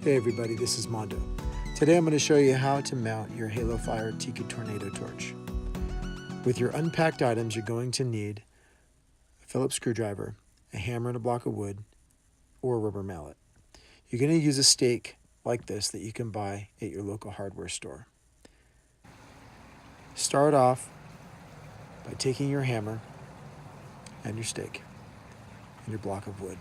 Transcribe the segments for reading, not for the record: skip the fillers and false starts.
Hey everybody, this is Mondo. Today I'm going to show you how to mount your Halo Fire Tiki Tornado torch. With your unpacked items, you're going to need a Phillips screwdriver, a hammer and a block of wood, or a rubber mallet. You're going to use a stake like this that you can buy at your local hardware store. Start off by taking your hammer and your stake and your block of wood.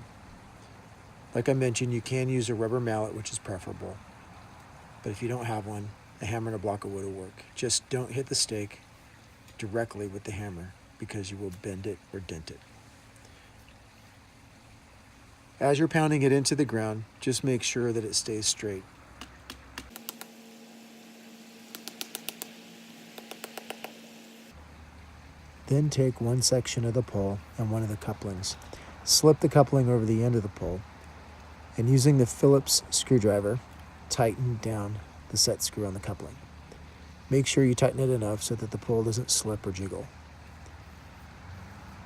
Like I mentioned, you can use a rubber mallet, which is preferable. But if you don't have one, a hammer and a block of wood will work. Just don't hit the stake directly with the hammer because you will bend it or dent it. As you're pounding it into the ground, just make sure that it stays straight. Then take one section of the pole and one of the couplings. Slip the coupling over the end of the pole, and using the Phillips screwdriver, tighten down the set screw on the coupling. Make sure you tighten it enough so that the pole doesn't slip or jiggle.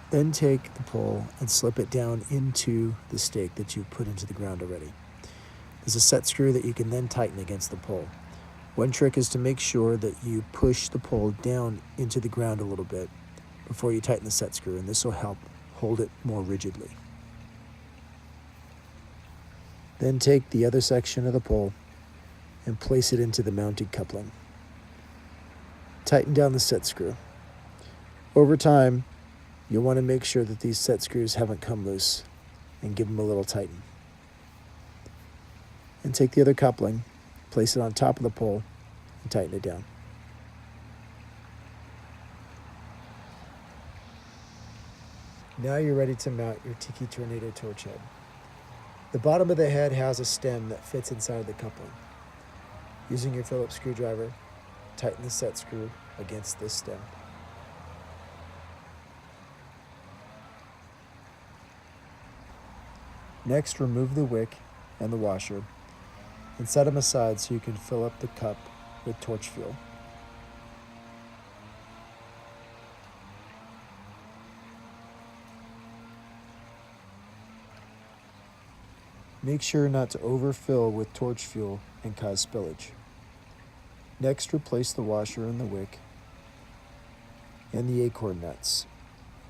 Then take the pole and slip it down into the stake that you put into the ground already. There's a set screw that you can then tighten against the pole. One trick is to make sure that you push the pole down into the ground a little bit before you tighten the set screw, and this will help hold it more rigidly. Then take the other section of the pole and place it into the mounted coupling. Tighten down the set screw. Over time, you'll want to make sure that these set screws haven't come loose and give them a little tighten. And take the other coupling, place it on top of the pole, and tighten it down. Now you're ready to mount your Tiki Tornado torch head. The bottom of the head has a stem that fits inside the coupling. Using your Phillips screwdriver, tighten the set screw against this stem. Next, remove the wick and the washer and set them aside so you can fill up the cup with torch fuel. Make sure not to overfill with torch fuel and cause spillage. Next, replace the washer and the wick and the acorn nuts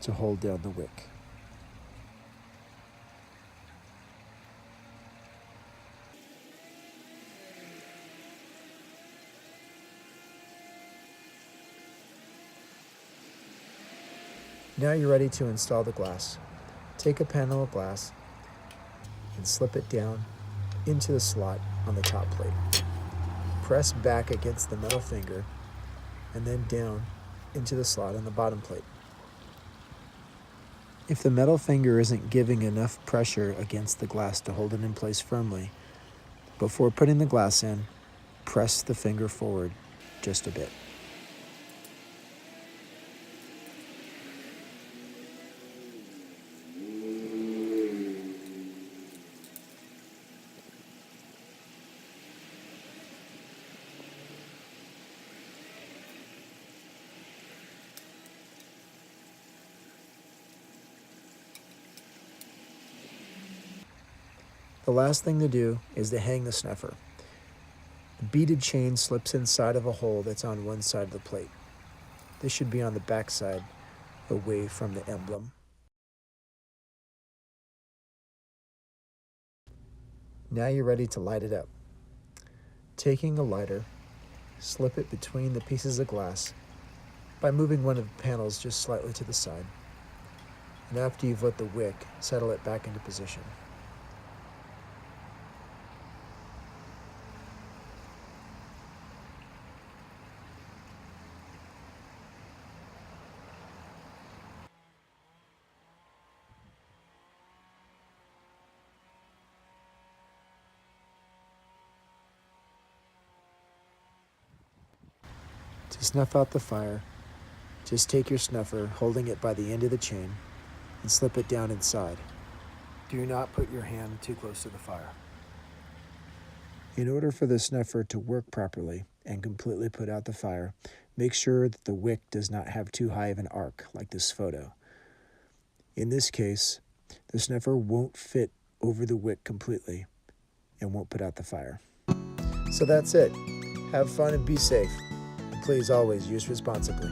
to hold down the wick. Now you're ready to install the glass. Take a panel of glass and slip it down into the slot on the top plate. Press back against the metal finger and then down into the slot on the bottom plate. If the metal finger isn't giving enough pressure against the glass to hold it in place firmly, before putting the glass in, press the finger forward just a bit. The last thing to do is to hang the snuffer. The beaded chain slips inside of a hole that's on one side of the plate. This should be on the back side, away from the emblem. Now you're ready to light it up. Taking a lighter, slip it between the pieces of glass by moving one of the panels just slightly to the side. And after you've lit the wick, settle it back into position. To snuff out the fire, just take your snuffer, holding it by the end of the chain, and slip it down inside. Do not put your hand too close to the fire. In order for the snuffer to work properly and completely put out the fire, make sure that the wick does not have too high of an arc like this photo. In this case, the snuffer won't fit over the wick completely, and won't put out the fire. So that's it. Have fun and be safe. And please always use responsibly.